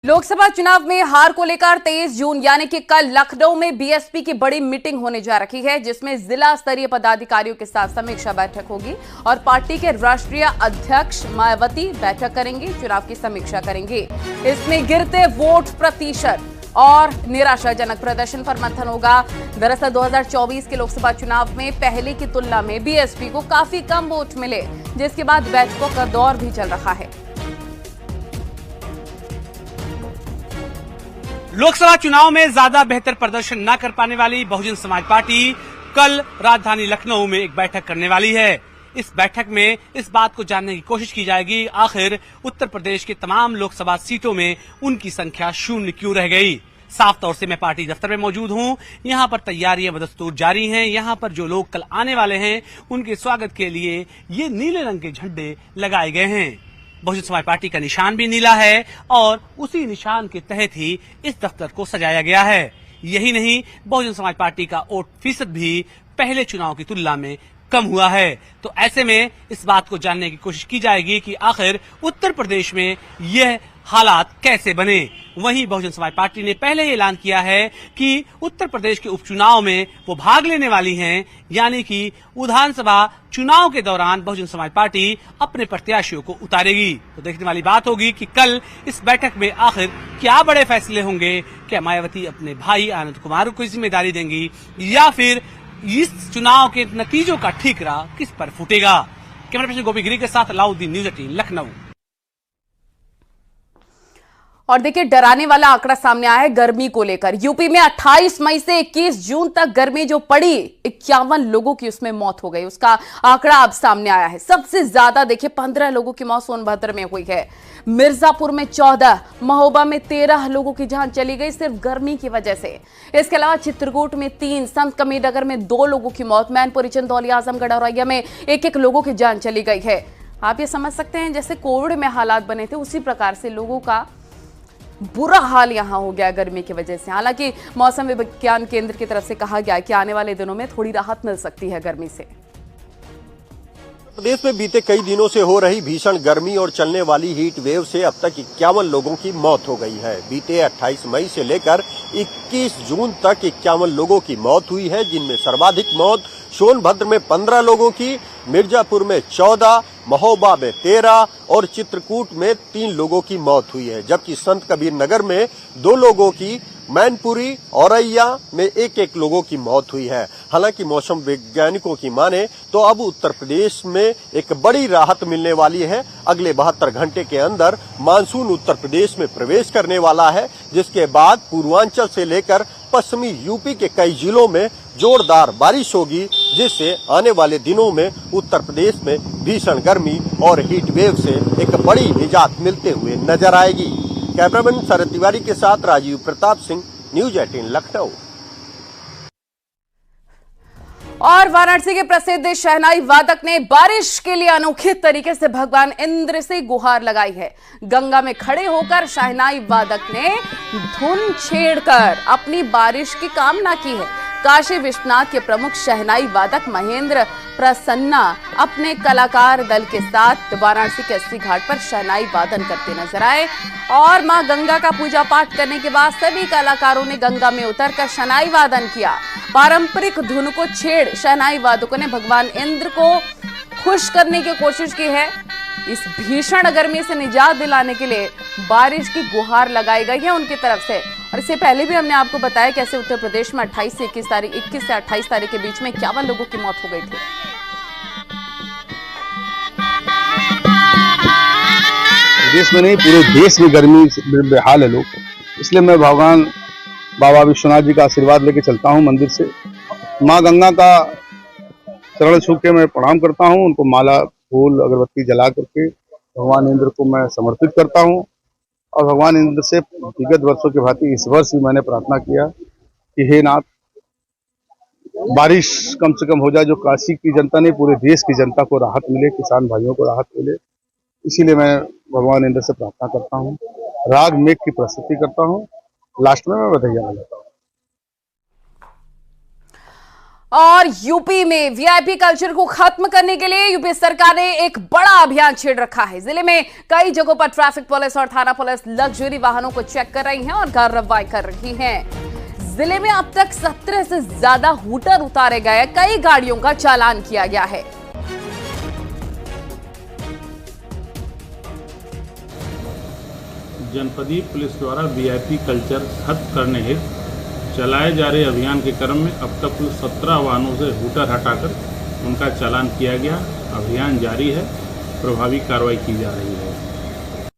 लोकसभा चुनाव में हार को लेकर 23 जून यानी कि कल लखनऊ में बीएसपी की बड़ी मीटिंग होने जा रही है, जिसमें जिला स्तरीय पदाधिकारियों के साथ समीक्षा बैठक होगी और पार्टी के राष्ट्रीय अध्यक्ष मायावती बैठक करेंगे, चुनाव की समीक्षा करेंगे। इसमें गिरते वोट प्रतिशत और निराशाजनक प्रदर्शन पर मंथन होगा। दरअसल 2024 के लोकसभा चुनाव में पहले की तुलना में बीएसपी को काफी कम वोट मिले, जिसके बाद बैठकों का दौर भी चल रहा है। लोकसभा चुनाव में ज्यादा बेहतर प्रदर्शन न कर पाने वाली बहुजन समाज पार्टी कल राजधानी लखनऊ में एक बैठक करने वाली है। इस बैठक में इस बात को जानने की कोशिश की जाएगी आखिर उत्तर प्रदेश के तमाम लोकसभा सीटों में उनकी संख्या शून्य क्यों रह गई। साफ तौर से मैं पार्टी दफ्तर में मौजूद हूं, यहां पर तैयारियां बदस्तूर जारी हैं। यहां पर जो लोग कल आने वाले हैं उनके स्वागत के लिए ये नीले रंग के झंडे लगाए गए हैं। बहुजन समाज पार्टी का निशान भी नीला है और उसी निशान के तहत ही इस दफ्तर को सजाया गया है। यही नहीं, बहुजन समाज पार्टी का वोट फीसद भी पहले चुनाव की तुलना में कम हुआ है। तो ऐसे में इस बात को जानने की कोशिश की जाएगी कि आखिर उत्तर प्रदेश में यह हालात कैसे बने। वहीं बहुजन समाज पार्टी ने पहले ही ऐलान किया है कि उत्तर प्रदेश के उपचुनाव में वो भाग लेने वाली हैं, यानी कि विधानसभा चुनाव के दौरान बहुजन समाज पार्टी अपने प्रत्याशियों को उतारेगी। तो देखने वाली बात होगी कि कल इस बैठक में आखिर क्या बड़े फैसले होंगे। क्या मायावती अपने भाई आनंद कुमार को जिम्मेदारी देंगी या फिर इस चुनाव के नतीजों का ठीकरा किस पर फूटेगा। कैमरा पर्सन गोपी गिरी के साथ अलाउद्दीन, न्यूज़ 18 लखनऊ। और देखिए, डराने वाला आंकड़ा सामने आया है गर्मी को लेकर। यूपी में 28 मई से 21 जून तक गर्मी जो पड़ी, 51 लोगों की उसमें मौत हो गई। उसका आंकड़ा अब सामने आया है। सबसे ज्यादा देखिए 15 लोगों की मौत सोनभद्र में हुई है, मिर्जापुर में 14, महोबा में 13 लोगों की जान चली गई सिर्फ गर्मी की वजह से। इसके अलावा चित्रकूट में 3, संत कबीरनगर में 2 लोगों की मौत, मैनपुरी, चंदौली, आजमगढ़, औरैया में 1-1 लोगों की जान चली गई है। आप ये समझ सकते हैं जैसे कोविड में हालात बने थे, उसी प्रकार से लोगों का बुरा हाल यहां हो गया गर्मी की वजह से। हालांकि मौसम विज्ञान केंद्र की तरफ से कहा गया कि आने वाले दिनों में थोड़ी राहत मिल सकती है गर्मी से। प्रदेश में बीते कई दिनों से हो रही भीषण गर्मी और चलने वाली हीट वेव से अब तक 51 लोगों की मौत हो गई है। बीते 28 मई से लेकर 21 जून तक 51 लोगों की मौत हुई है, जिनमें सर्वाधिक मौत सोनभद्र में 15 लोगों की, मिर्जापुर में 14, महोबा में 13 और चित्रकूट में 3 लोगों की मौत हुई है। जबकि संत कबीरनगर में 2 लोगों की, मैनपुरी, औरैया में 1-1 लोगों की मौत हुई है। हालांकि मौसम वैज्ञानिकों की माने तो अब उत्तर प्रदेश में एक बड़ी राहत मिलने वाली है। अगले 72 घंटे के अंदर मानसून उत्तर प्रदेश में प्रवेश करने वाला है, जिसके बाद पूर्वांचल से लेकर पश्चिमी यूपी के कई जिलों में जोरदार बारिश होगी, जिससे आने वाले दिनों में उत्तर प्रदेश में भीषण गर्मी और हीट वेव से एक बड़ी निजात मिलते हुए नजर आएगी। कैमरामैन शरद तिवारी के साथ राजीव प्रताप सिंह, न्यूज़ 18 लखनऊ। और वाराणसी के प्रसिद्ध शहनाई वादक ने बारिश के लिए अनोखे तरीके से भगवान इंद्र से गुहार लगाई है। गंगा में खड़े होकर शहनाई वादक ने धुन छेड़कर अपनी बारिश की कामना की है। काशी विश्वनाथ के प्रमुख शहनाई वादक महेंद्र प्रसन्ना अपने कलाकार दल के साथ वाराणसी के अस्सी घाट पर शहनाई वादन करते नजर आए और मां गंगा का पूजा पाठ करने के बाद सभी कलाकारों ने गंगा में उतरकर शहनाई वादन किया। पारंपरिक धुन को छेड़ शहनाई वादकों ने भगवान इंद्र को खुश करने की कोशिश की है। इस भीषण गर्मी से निजात दिलाने के लिए बारिश की गुहार लगाई गई है उनकी तरफ से। और इससे पहले भी हमने आपको बताया कैसे उत्तर प्रदेश में 21 से 28 तारीख के बीच में 51 लोगों की मौत हो गई थी। देश में नहीं, पूरे देश में गर्मी से बेहाल है लोग। इसलिए मैं भगवान बाबा विश्वनाथ जी का आशीर्वाद लेके चलता हूँ मंदिर से। माँ गंगा का चरण छू के मैं प्रणाम करता हूँ, उनको माला, फूल, अगरबत्ती जला करके भगवान इंद्र को मैं समर्पित करता हूँ। और भगवान इंद्र से विगत वर्षों के भांति इस वर्ष भी मैंने प्रार्थना किया कि हे नाथ, बारिश कम से कम हो जाए, जो काशी की जनता ने, पूरे देश की जनता को राहत मिले, किसान भाइयों को राहत मिले। इसीलिए मैं भगवान इंद्र से प्रार्थना करता हूँ, राग मेघ की प्रस्तुति करता हूँ, लास्ट में मैं बधाइयाँ लगाता हूँ। और यूपी में वीआईपी कल्चर को खत्म करने के लिए यूपी सरकार ने एक बड़ा अभियान छेड़ रखा है। जिले में कई जगहों पर ट्रैफिक पुलिस और थाना पुलिस लग्जरी वाहनों को चेक कर रही है और कार्रवाई कर रही है। जिले में अब तक 17 से ज्यादा हूटर उतारे गए, कई गाड़ियों का चालान किया गया है। जनपदीय पुलिस द्वारा वीआईपी कल्चर खत्म करने हेतु चलाए जा रहे अभियान के क्रम में अब तक कुल 17 वाहनों से हूटर हटाकर उनका चालान किया गया। अभियान जारी है, प्रभावी कार्रवाई की जा रही है।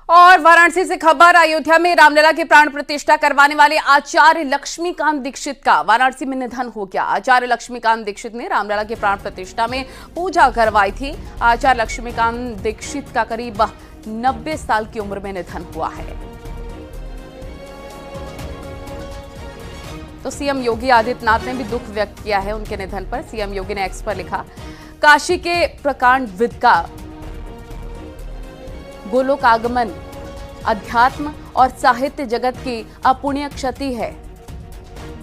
और वाराणसी से खबर, अयोध्या में रामलला की प्राण प्रतिष्ठा करवाने वाले आचार्य लक्ष्मीकांत दीक्षित का वाराणसी में निधन हो गया। आचार्य लक्ष्मीकांत दीक्षित ने रामलला की प्राण प्रतिष्ठा में पूजा करवाई थी। आचार्य लक्ष्मीकांत दीक्षित का करीब 90 साल की उम्र में निधन हुआ है। तो सीएम योगी आदित्यनाथ ने भी दुख व्यक्त किया है उनके निधन पर। सीएम योगी ने एक्स पर लिखा, काशी के प्रकांडविद का गोलोक आगमन अध्यात्म और साहित्य जगत की अपूर्णीय क्षति है।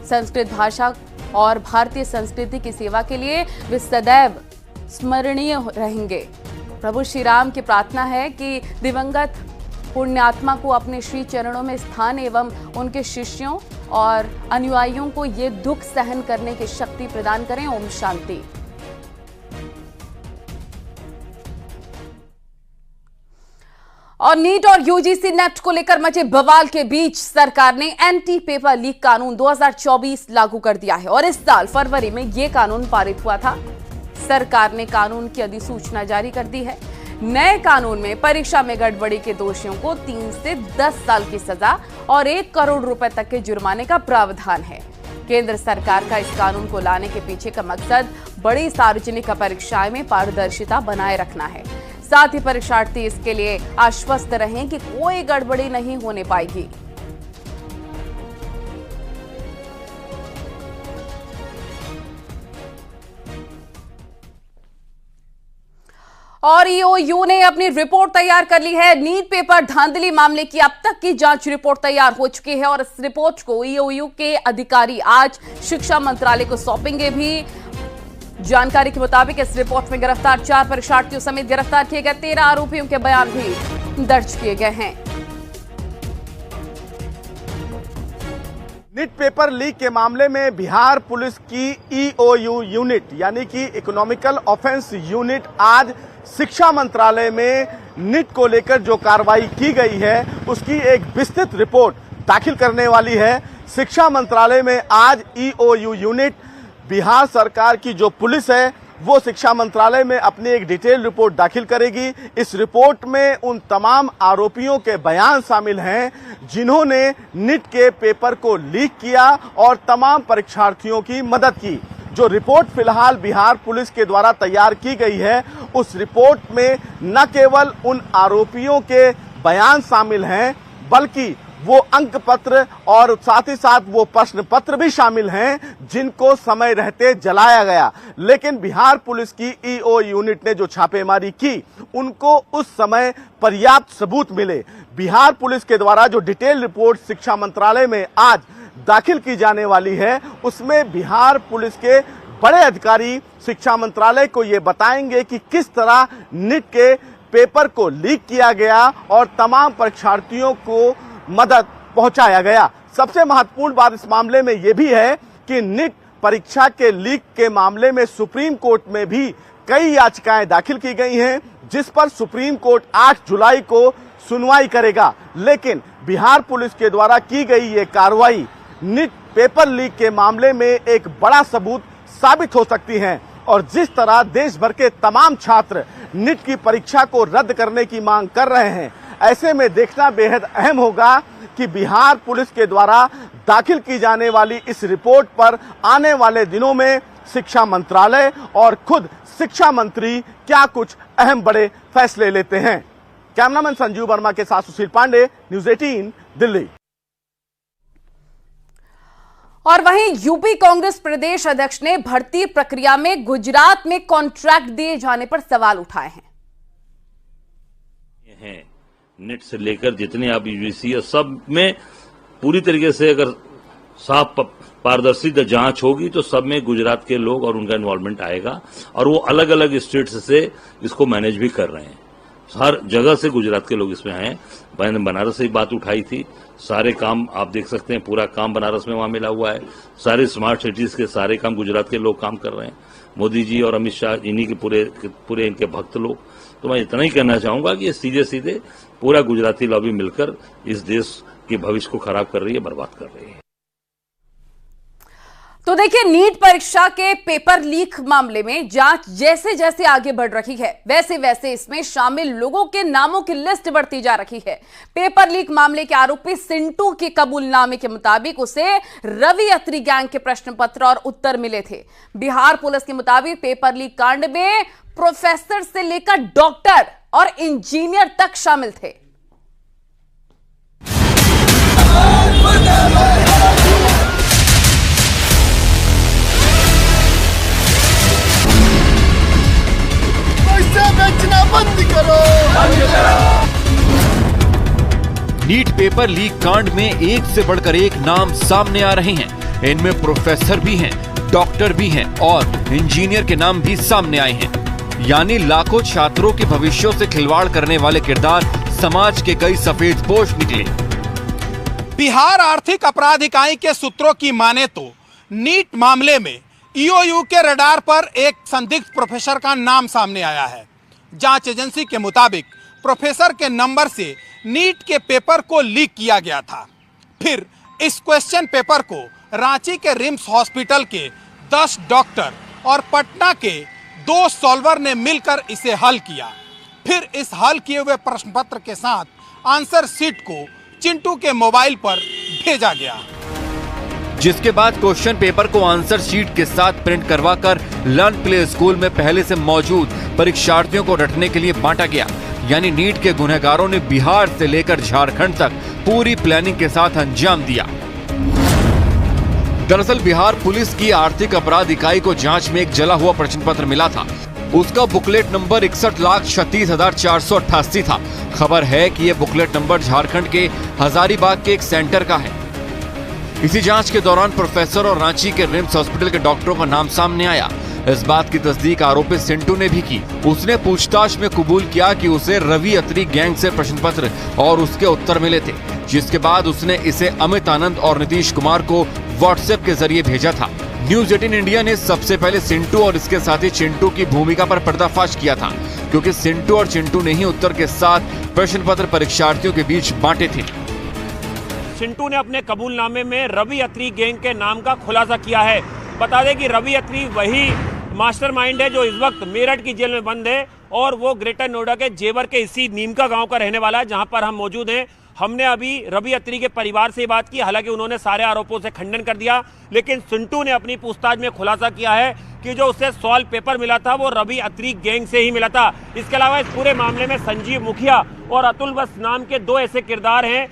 संस्कृत भाषा और भारतीय संस्कृति की सेवा के लिए वे सदैव स्मरणीय रहेंगे। प्रभु श्री राम की प्रार्थना है कि दिवंगत पुण्यात्मा को अपने श्री चरणों में स्थान एवं उनके शिष्यों और अनुयायियों को ये दुख सहन करने की शक्ति प्रदान करें। ओम शांति। और नीट और यूजीसी नेट को लेकर मचे बवाल के बीच सरकार ने एंटी पेपर लीक कानून 2024 लागू कर दिया है और इस साल फरवरी में यह कानून पारित हुआ था। सरकार ने कानून की अधिसूचना जारी कर दी है। नए कानून में परीक्षा में गड़बड़ी के दोषियों को 3 से 10 साल की सजा और 1 करोड़ रुपए तक के जुर्माने का प्रावधान है। केंद्र सरकार का इस कानून को लाने के पीछे का मकसद बड़ी सार्वजनिक परीक्षाएं में पारदर्शिता बनाए रखना है। साथ ही परीक्षार्थी इसके लिए आश्वस्त रहें कि कोई गड़बड़ी नहीं होने पाएगी। और ईओयू ने अपनी रिपोर्ट तैयार कर ली है। नीट पेपर धांधली मामले की अब तक की जांच रिपोर्ट तैयार हो चुकी है और इस रिपोर्ट को ईओयू के अधिकारी आज शिक्षा मंत्रालय को सौंपेंगे भी। जानकारी के मुताबिक इस रिपोर्ट में गिरफ्तार 4 परीक्षार्थियों समेत गिरफ्तार किए गए 13 आरोपियों के बयान भी दर्ज किए गए हैं। नीट पेपर लीक के मामले में बिहार पुलिस की ईओयू यूनिट यानी कि इकोनॉमिकल ऑफेंस यूनिट आज शिक्षा मंत्रालय में नीट को लेकर जो कार्रवाई की गई है उसकी एक विस्तृत रिपोर्ट दाखिल करने वाली है। शिक्षा मंत्रालय में आज ईओयू यूनिट बिहार सरकार की जो पुलिस है वो शिक्षा मंत्रालय में अपनी एक डिटेल रिपोर्ट दाखिल करेगी। इस रिपोर्ट में उन तमाम आरोपियों के बयान शामिल हैं जिन्होंने नीट के पेपर को लीक किया और तमाम परीक्षार्थियों की मदद की। जो रिपोर्ट फिलहाल बिहार पुलिस के द्वारा तैयार की गई है उस रिपोर्ट में न केवल उन आरोपियों के बयान शामिल हैं बल्कि वो अंक पत्र और साथ ही साथ वो प्रश्न पत्र भी शामिल हैं जिनको समय रहते जलाया गया। लेकिन बिहार पुलिस की ईओ यूनिट ने जो छापेमारी की उनको उस समय पर्याप्त सबूत मिले। बिहार पुलिस के द्वारा जो डिटेल रिपोर्ट शिक्षा मंत्रालय में आज दाखिल की जाने वाली है उसमें बिहार पुलिस के बड़े अधिकारी शिक्षा मंत्रालय को ये बताएंगे कि किस तरह नीट के पेपर को लीक किया गया और तमाम परीक्षार्थियों को मदद पहुंचाया गया। सबसे महत्वपूर्ण बात इस मामले में यह भी है कि नीट परीक्षा के लीक के मामले में सुप्रीम कोर्ट में भी कई याचिकाएं दाखिल की गई हैं जिस पर सुप्रीम कोर्ट 8 जुलाई को सुनवाई करेगा। लेकिन बिहार पुलिस के द्वारा की गई ये कार्रवाई नीट पेपर लीक के मामले में एक बड़ा सबूत साबित हो सकती है और जिस तरह देश भर के तमाम छात्र नीट की परीक्षा को रद्द करने की मांग कर रहे हैं ऐसे में देखना बेहद अहम होगा कि बिहार पुलिस के द्वारा दाखिल की जाने वाली इस रिपोर्ट पर आने वाले दिनों में शिक्षा मंत्रालय और खुद शिक्षा मंत्री क्या कुछ अहम बड़े फैसले लेते हैं। कैमरामैन संजीव वर्मा के साथ सुशील पांडे, न्यूज़ 18 दिल्ली। और वहीं यूपी कांग्रेस प्रदेश अध्यक्ष ने भर्ती प्रक्रिया में गुजरात में कॉन्ट्रैक्ट दिए जाने पर सवाल उठाए हैं। नेट से लेकर जितने आप यूजीसी सब में पूरी तरीके से अगर साफ पारदर्शी जांच होगी तो सब में गुजरात के लोग और उनका इन्वॉल्वमेंट आएगा, और वो अलग अलग स्टेट्स से इसको मैनेज भी कर रहे हैं। हर जगह से गुजरात के लोग इसमें आए। मैंने बनारस से बात उठाई थी, सारे काम आप देख सकते हैं, पूरा काम बनारस में वहां मिला हुआ है। सारे स्मार्ट सिटीज के सारे काम गुजरात के लोग काम कर रहे हैं। मोदी जी और अमित शाह इन्हीं के पूरे इनके भक्त लोग। तो मैं इतना ही कहना चाहूंगा कि ये सीधे सीधे पूरा गुजराती लॉबी मिलकर इस देश के भविष्य को खराब कर रही है, बर्बाद कर रही है। तो देखिए, नीट परीक्षा के पेपर लीक मामले में जांच जैसे जैसे आगे बढ़ रही है, वैसे वैसे इसमें शामिल लोगों के नामों की लिस्ट बढ़ती जा रही है। पेपर लीक मामले के आरोपी सिंटू के कबूलनामे के मुताबिक उसे रवि अत्री गैंग के प्रश्न पत्र और उत्तर मिले थे। बिहार पुलिस के मुताबिक पेपर लीक कांड में प्रोफेसर से लेकर डॉक्टर और इंजीनियर तक शामिल थे। नीट पेपर लीक कांड में एक से बढ़कर एक नाम सामने आ रहे हैं। इनमें प्रोफेसर भी हैं, डॉक्टर भी हैं और इंजीनियर के नाम भी सामने आए हैं। यानी लाखों छात्रों के भविष्यों से खिलवाड़ करने वाले किरदार समाज के कई सफेदपोश निकले। बिहार आर्थिक अपराध इकाई के सूत्रों की माने तो नीट मामले में ईओयू के रडार पर एक संदिग्ध प्रोफेसर का नाम सामने आया है। जांच एजेंसी के मुताबिक प्रोफेसर के नंबर से नीट के पेपर को लीक किया गया था। फिर इस क्वेश्चन पेपर को रांची के रिम्स हॉस्पिटल के 10 डॉक्टर और पटना के 2 सॉल्वर ने मिलकर इसे हल किया। फिर इस हल किए हुए प्रश्न पत्र के साथ आंसर शीट को चिंटू के मोबाइल पर भेजा गया, जिसके बाद क्वेश्चन पेपर को आंसर शीट के साथ प्रिंट करवाकर लर्न प्ले स्कूल में पहले से मौजूद परीक्षार्थियों को रटने के लिए बांटा गया। यानी नीट के गुनहगारों ने बिहार से लेकर झारखंड तक पूरी प्लानिंग के साथ अंजाम दिया। दरअसल बिहार पुलिस की आर्थिक अपराध इकाई को जांच में एक जला हुआ प्रश्न पत्र मिला था। उसका बुकलेट नंबर 61,36,488 था। खबर है कि यह बुकलेट नंबर झारखंड के हजारीबाग के एक सेंटर का है। इसी जांच के दौरान प्रोफेसर और रांची के रिम्स हॉस्पिटल के डॉक्टरों का नाम सामने आया। इस बात की तस्दीक आरोपी सिंटू ने भी की। उसने पूछताछ में कबूल किया कि उसे रवि अत्री गैंग से प्रश्न पत्र और उसके उत्तर मिले थे, जिसके बाद उसने इसे अमित आनंद और नीतीश कुमार को व्हाट्सएप के जरिए भेजा था। न्यूज 18 इंडिया ने सबसे पहले सिंटू और इसके साथी चिंटू की भूमिका पर पर्दाफाश किया था, क्योंकि सिंटू और चिंटू ने ही उत्तर के साथ प्रश्न पत्र परीक्षार्थियों के बीच बांटे थे। चिंटू ने अपने कबूलनामे में रवि अत्री गैंग के नाम का खुलासा किया है। बता दें कि रवि अत्री वही मास्टरमाइंड है जो इस वक्त मेरठ की जेल में बंद है, और वो ग्रेटर नोएडा के जेवर के इसी नीमका गांव का रहने वाला है, जहां पर हम मौजूद हैं। हमने अभी रवि अत्री के परिवार से बात की, हालांकि उन्होंने सारे आरोपों से खंडन कर दिया, लेकिन सिंटू ने अपनी पूछताछ में खुलासा किया है कि जो उसे सॉल्व पेपर मिला था वो रवि अत्री गैंग से ही मिला था। इसके अलावा इस पूरे मामले में संजीव मुखिया और अतुल बस नाम के 2 ऐसे किरदार हैं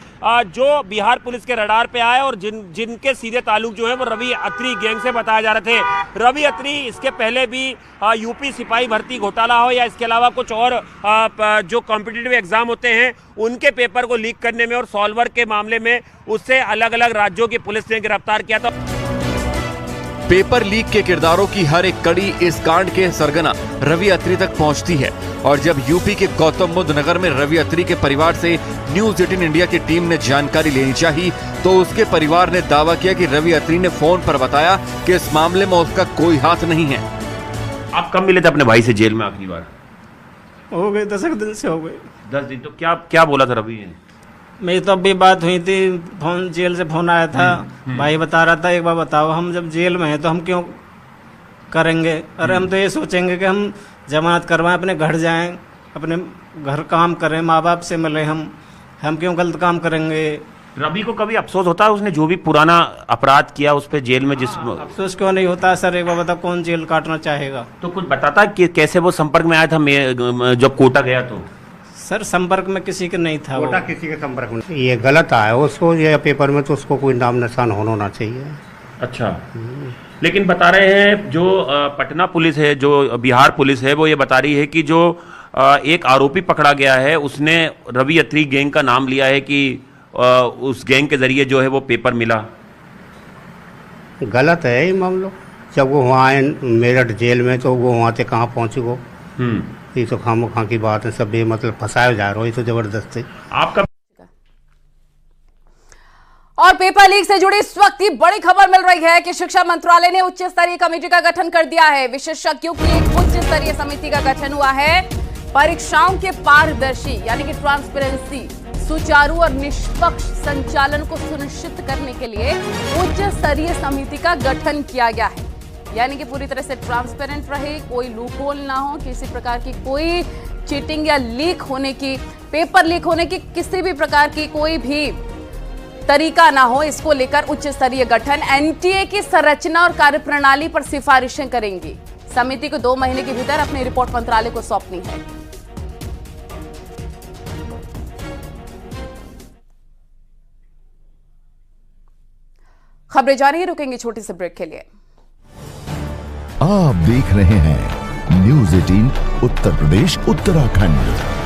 जो बिहार पुलिस के रडार पे आए और जिनके सीधे ताल्लुक जो है वो रवि अत्री गैंग से बताए जा रहे थे। रवि अत्री इसके पहले भी यूपी सिपाही भर्ती घोटाला हो या इसके अलावा कुछ और जो कॉम्पिटिटिव एग्जाम होते हैं उनके पेपर को लीक करने में और सॉल्वर के मामले में उससे अलग अलग राज्यों की पुलिस ने गिरफ्तार किया था। पेपर लीक के किरदारों की हर एक कड़ी इस कांड के सरगना रवि अत्री तक पहुंचती है, और जब यूपी के गौतम बुद्ध नगर में रवि अत्री के परिवार से न्यूज 18 इंडिया की टीम ने जानकारी लेनी चाहिए, तो उसके परिवार ने दावा किया कि रवि अत्री ने फोन पर बताया कि इस मामले में उसका कोई हाथ नहीं है। आप कब मिले थे अपने भाई से जेल में आखिरी बार? हो गए 10 दिन से हो गए। 10 दिन। तो क्या बोला था रवि ने? मेरी तो अभी बात हुई थी, फोन जेल से फोन आया था, भाई बता रहा था एक बार बताओ हम जब जेल में हैं तो हम क्यों करेंगे, अरे हम तो ये सोचेंगे कि हम जमानत करवाएं, अपने घर जाएं, अपने घर काम करें, माँ बाप से मिले, हम क्यों गलत काम करेंगे। रवि को कभी अफसोस होता है उसने जो भी पुराना अपराध किया उस पर जेल में? अफसोस क्यों नहीं होता सर, एक बार बताओ कौन जेल काटना चाहेगा। तो कुछ बताता कि कैसे वो संपर्क में आया था जब कोटा गया? तो सर संपर्क में किसी के नहीं था, कोटा किसी के संपर्क में। ये गलत आया उसको, ये पेपर में तो उसको कोई नाम निशान होना चाहिए। अच्छा, लेकिन बता रहे हैं जो पटना पुलिस है, जो बिहार पुलिस है, वो ये बता रही है कि जो एक आरोपी पकड़ा गया है उसने रवि अत्री गैंग का नाम लिया है कि उस गैंग के जरिए जो है वो पेपर मिला। गलत है ये मामलो। जब वो वहाँ आए मेरठ जेल में तो वो वहाँ से कहाँ पहुँचे वो। ये तो खामोखा की बात है, सब ये मतलब फंसाया जा रहा है, ये तो जबरदस्ती। आपका और पेपर लीक से जुड़ी इस वक्त की बड़ी खबर मिल रही है कि शिक्षा मंत्रालय ने उच्च स्तरीय कमेटी का गठन कर दिया है। विशेषज्ञों की एक उच्च स्तरीय समिति का गठन हुआ है। परीक्षाओं के पारदर्शी यानी कि ट्रांसपेरेंसी, सुचारू और निष्पक्ष संचालन को सुनिश्चित करने के लिए उच्च स्तरीय समिति का गठन किया गया है। यानी कि पूरी तरह से ट्रांसपेरेंट रहे, कोई लूपहोल ना हो, किसी प्रकार की कोई चीटिंग या लीक होने की, पेपर लीक होने की किसी भी प्रकार की कोई भी तरीका ना हो, इसको लेकर उच्च स्तरीय गठन। एनटीए की संरचना और कार्यप्रणाली पर सिफारिशें करेंगी। समिति को 2 महीने के भीतर अपनी रिपोर्ट मंत्रालय को सौंपनी है। खबरें जारी, रुकेंगे छोटी सी ब्रेक के लिए। आप देख रहे हैं न्यूज़ 18 उत्तर प्रदेश उत्तराखंड।